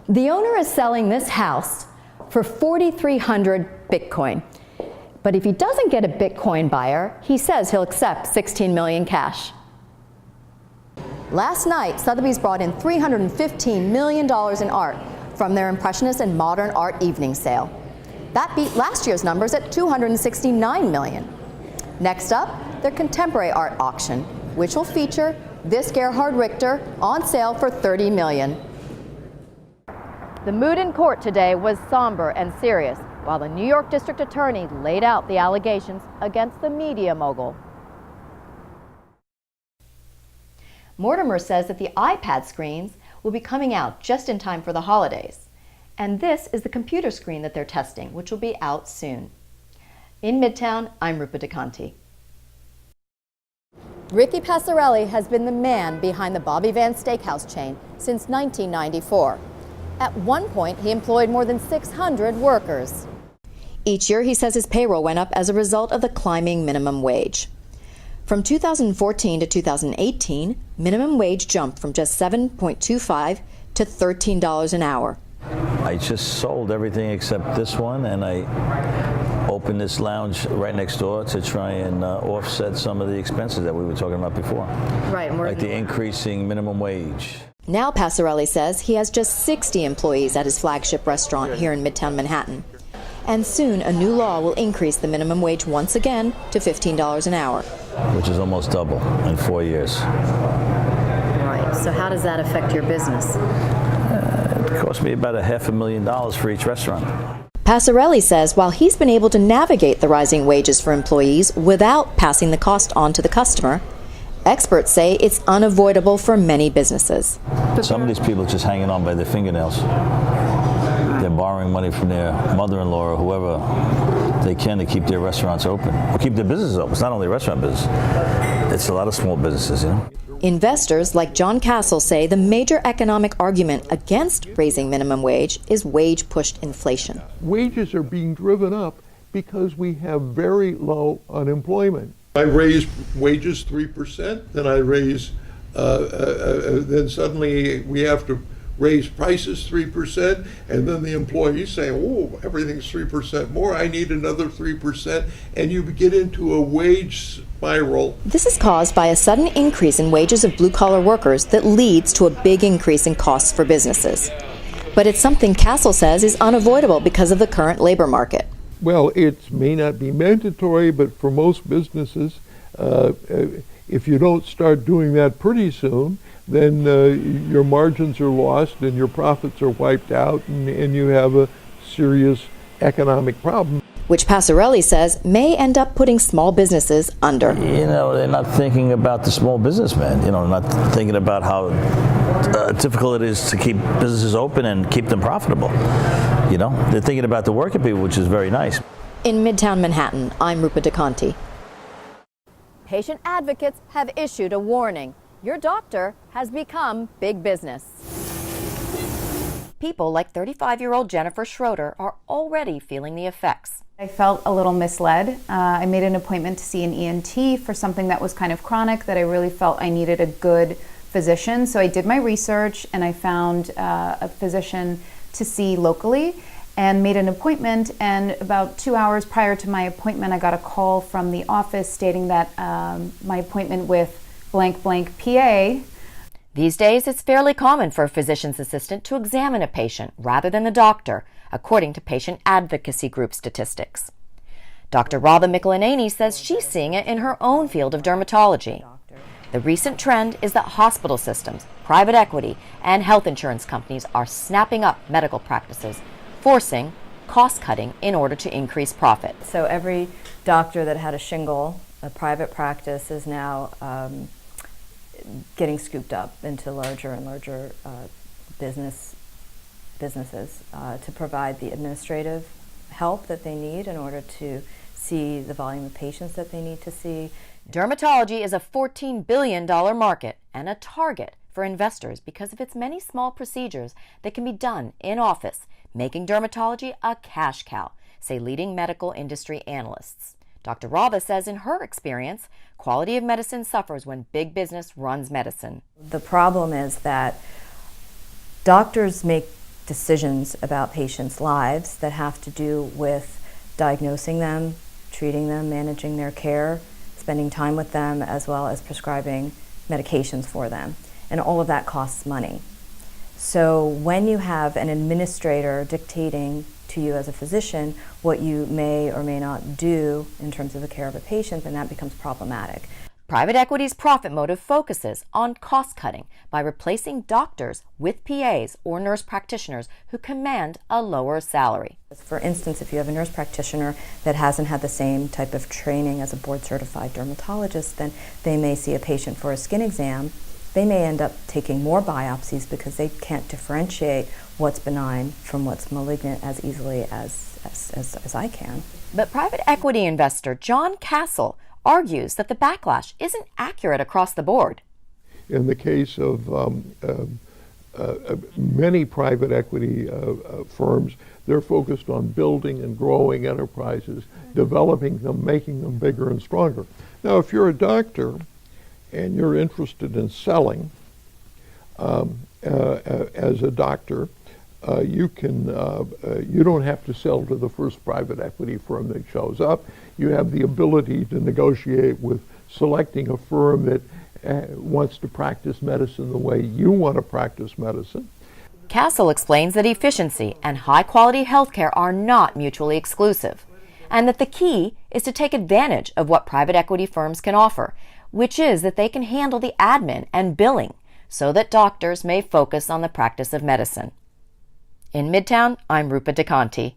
The owner is selling this house for 4,300 Bitcoin. But if he doesn't get a Bitcoin buyer, he says he'll accept 16 million cash. Last night, Sotheby's brought in $315 million in art from their Impressionist and Modern Art evening sale. That beat last year's numbers at $269 million. Next up, their contemporary art auction, which will feature this Gerhard Richter on sale for $30 million. The mood in court today was somber and serious, while the New York District Attorney laid out the allegations against the media mogul. Mortimer says that the iPad screens will be coming out just in time for the holidays. And this is the computer screen that they're testing, which will be out soon. In Midtown, I'm Rupa Conti. Ricky Passarelli has been the man behind the Bobby Van Steakhouse chain since 1994. At one point, he employed more than 600 workers. Each year, he says his payroll went up as a result of the climbing minimum wage. From 2014 to 2018, minimum wage jumped from just $7.25 to $13 an hour. I just sold everything except this one, and I opened this lounge right next door to try and offset some of the expenses that we were talking about before. Right, like the increasing minimum wage. Now Passarelli says he has just 60 employees at his flagship restaurant here in Midtown Manhattan. And soon a new law will increase the minimum wage once again to $15 an hour. Which is almost double in 4 years. Right, so how does that affect your business? It cost me about $500,000 for each restaurant. Passarelli says while he's been able to navigate the rising wages for employees without passing the cost on to the customer, experts say it's unavoidable for many businesses. Some of these people are just hanging on by their fingernails. They're borrowing money from their mother-in-law or whoever they can to keep their restaurants open, or keep their businesses open. It's not only a restaurant business. It's a lot of small businesses, you know. Investors like John Castle say the major economic argument against raising minimum wage is wage-pushed inflation. Wages are being driven up because we have very low unemployment. I raise wages 3%, then I raise, then suddenly we have to raise prices 3%, and then the employees say, oh, everything's 3% more, I need another 3%, and you get into a wage spiral. This is caused by a sudden increase in wages of blue-collar workers that leads to a big increase in costs for businesses. But it's something Castle says is unavoidable because of the current labor market. Well, it may not be mandatory, but for most businesses, if you don't start doing that pretty soon, then your margins are lost and your profits are wiped out, and you have a serious economic problem. Which Passarelli says may end up putting small businesses under. You know, they're not thinking about the small businessman, you know, not thinking about how difficult it is to keep businesses open and keep them profitable. You know, they're thinking about the working people, which is very nice. In Midtown Manhattan, I'm Rupa Conti. Patient advocates have issued a warning. Your doctor has become big business. People like 35-year-old Jennifer Schroeder are already feeling the effects. I felt a little misled. I made an appointment to see an ENT for something that was kind of chronic, that I really felt I needed a good physician. So I did my research and I found a physician to see locally and made an appointment, and about 2 hours prior to my appointment I got a call from the office stating that my appointment with blank blank PA. These days it's fairly common for a physician's assistant to examine a patient rather than the doctor, according to patient advocacy group statistics. Dr. Rupa Michelini says she's seeing it in her own field of dermatology. The recent trend is that hospital systems, private equity, and health insurance companies are snapping up medical practices, forcing cost-cutting in order to increase profit. So every doctor that had a shingle, a private practice, is now getting scooped up into larger and larger businesses to provide the administrative help that they need in order to see the volume of patients that they need to see. Dermatology is a $14 billion market and a target for investors because of its many small procedures that can be done in office, making dermatology a cash cow, say leading medical industry analysts. Dr. Rupa says in her experience, quality of medicine suffers when big business runs medicine. The problem is that doctors make decisions about patients' lives that have to do with diagnosing them, treating them, managing their care, spending time with them, as well as prescribing medications for them. And all of that costs money. So when you have an administrator dictating to you as a physician what you may or may not do in terms of the care of a patient, then that becomes problematic. Private equity's profit motive focuses on cost cutting by replacing doctors with PAs or nurse practitioners who command a lower salary. For instance, if you have a nurse practitioner that hasn't had the same type of training as a board-certified dermatologist, then they may see a patient for a skin exam. They may end up taking more biopsies because they can't differentiate what's benign from what's malignant as easily as I can. But private equity investor John Castle argues that the backlash isn't accurate across the board. In the case of many private equity firms, they're focused on building and growing enterprises, developing them, making them bigger and stronger. Now, if you're a doctor and you're interested in selling as a doctor, you don't have to sell to the first private equity firm that shows up. You have the ability to negotiate with selecting a firm that wants to practice medicine the way you want to practice medicine. Castle explains that efficiency and high-quality healthcare are not mutually exclusive, and that the key is to take advantage of what private equity firms can offer, which is that they can handle the admin and billing so that doctors may focus on the practice of medicine. In Midtown, I'm Rupa Conti.